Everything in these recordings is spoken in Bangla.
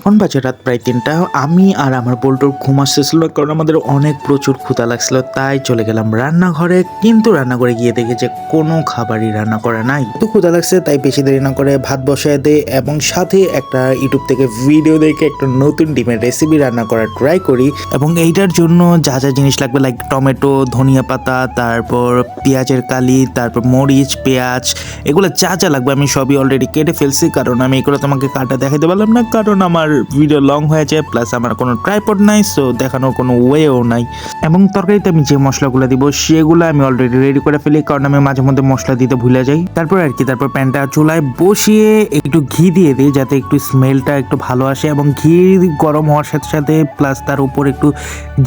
এখন বাজে রাত প্রায় ৩টা। আমি আর আমার বল্টুর ঘুম আসতেছিল, কারণ আমাদের অনেক প্রচুর ক্ষুধা লাগছিল। তাই চলে গেলাম রান্নাঘরে, কিন্তু রান্নাঘরে গিয়ে দেখি যে কোনো খাবারই রান্না করা নাই। তো ক্ষুধা লাগছে, তাই বেশি দেরি না করে ভাত বসায় দেই এবং সাথে একটা ইউটিউব থেকে ভিডিও দেখে একটা নতুন ডিমের রেসিপি রান্না করার ট্রাই করি। এবং এইটার জন্য যা যা জিনিস লাগবে, লাইক টমেটো, ধনিয়া পাতা, তারপর পেঁয়াজের কালি, তারপর মরিচ, পেঁয়াজ, এগুলো যা যা লাগবে আমি সবই অলরেডি কেটে ফেলছি, কারণ আমি এগুলো তোমাকে কাটা দেখাতে পারলাম না, কারণ আমার ভিডিও লং হয়ে যায়, প্লাস আমার কোনো ট্রাইপড নাই, সো দেখানোর কোনো ওয়েও নাই। এবং তরকারিতে আমি যে মশলাগুলো দিব সেগুলো আমি অলরেডি রেডি করে ফেলি, কারণ আমি মাঝে মধ্যে মশলা দিতে ভুলে যাই। তারপর প্যানটা চুলায় বসিয়ে একটু ঘি দিয়ে দিই, যাতে একটু স্মেলটা একটু ভালো আসে। এবং ঘি গরম হওয়ার সাথে সাথে প্লাস তার উপর একটু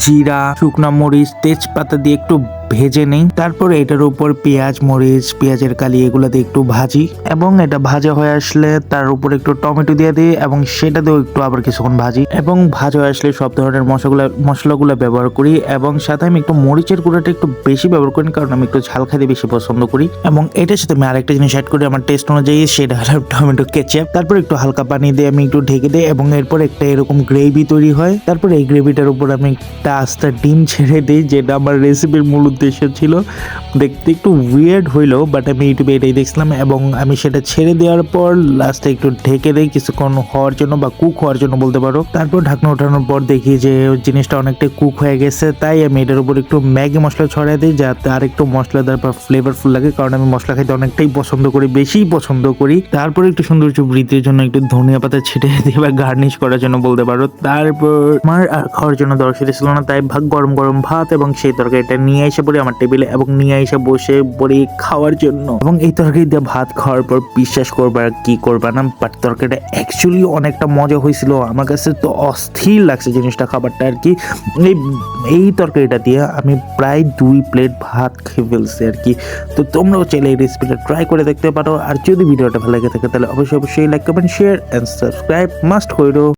জিরা, শুকনো মরিচ, তেজপাতা দিয়ে একটু ভেজে নেই। তারপর এটার উপর পেঁয়াজ, মরিচ, পেঁয়াজের কালি এগুলো দিয়ে একটু ভাজি, এবং এটা ভাজা হয়ে আসলে তার উপর একটু টমেটো দিয়ে দিই এবং সেটা দিয়েও একটু আবার কিছুক্ষণ ভাজি। এবং ভাজা হয়ে আসলে সব ধরনের মশলাগুলো ব্যবহার করি, এবং সাথে আমি একটু মরিচের গুঁড়োটা একটু বেশি ব্যবহার করি, কারণ আমি একটু ঝাল খেতে বেশি পছন্দ করি। এবং এটার সাথে আমি আরেকটা জিনিস অ্যাড করি আমার টেস্ট অনুযায়ী, সেটা হলো টমেটো কেচাপ। তারপর একটু হালকা পানি দিয়ে আমি একটু ঢেকে দিই, এবং এরপর একটা এরকম গ্রেভি তৈরি হয়। তারপর এই গ্রেভিটার উপর আমি একটা আস্তা ডিম ছেড়ে দিই, যেটা আমার রেসিপির মূল উদ্দেশ্য ছিল। দেখতে একটু উইয়ার্ড হইলো, বাট আমি ইউটিউবে এটাই দেখছিলাম, এবং আমি সেটা ছেড়ে দেওয়ার পর লাস্টে একটু ঢেকে দেই কিছুক্ষণ হওয়ার জন্য, বা কুক হওয়ার জন্য বলতে পারো। তারপর ঢাকনা ওঠানোর পর দেখি যে জিনিসটা অনেকটা কুক হয়ে গেছে, তাই আমি এটার উপর একটু ম্যাগি মশলা ছড়াই দিই, যাতে আর একটু মশলাদার বা ফ্লেভারফুল লাগে, কারণ আমি মশলা খাইতে অনেকটাই পছন্দ করি, বেশি পছন্দ করি। তারপর একটু সৌন্দর্য বৃদ্ধির জন্য একটু ধনিয়া পাতা ছিটে দিই, বা গার্নিশ করার জন্য বলতে পারো। তারপর আমার আর খাওয়ার জন্য দরকারি ছিল না, তাই গরম গরম ভাত এবং সেই তরকারিটা নিয়ে এসে পড়ি আমার টেবিলে, এবং নিয়ে এসে বসে পড়ি খাওয়ার জন্য। এবং এই তরকারি দিয়ে ভাত খাওয়ার পর বিশ্বাস করবা কি করবা না, বাট তরকারিটা অ্যাকচুয়ালি অনেকটা মজা হয়েছিল। আমার কাছে তো অস্থির লাগছে জিনিসটা, খাবারটা আর কি। এই তরকারিটা দিয়ে আমি প্রায় 2 প্লেট ভাত খেয়ে ফেলছি আর কি। তো তোমরাও চাইলে এই রেসিপিটা ট্রাই করে দেখতে পারো। আর যদি ভিডিওটা ভালো লাগে থাকে তাহলে অবশ্যই like, comment, share and subscribe must করো।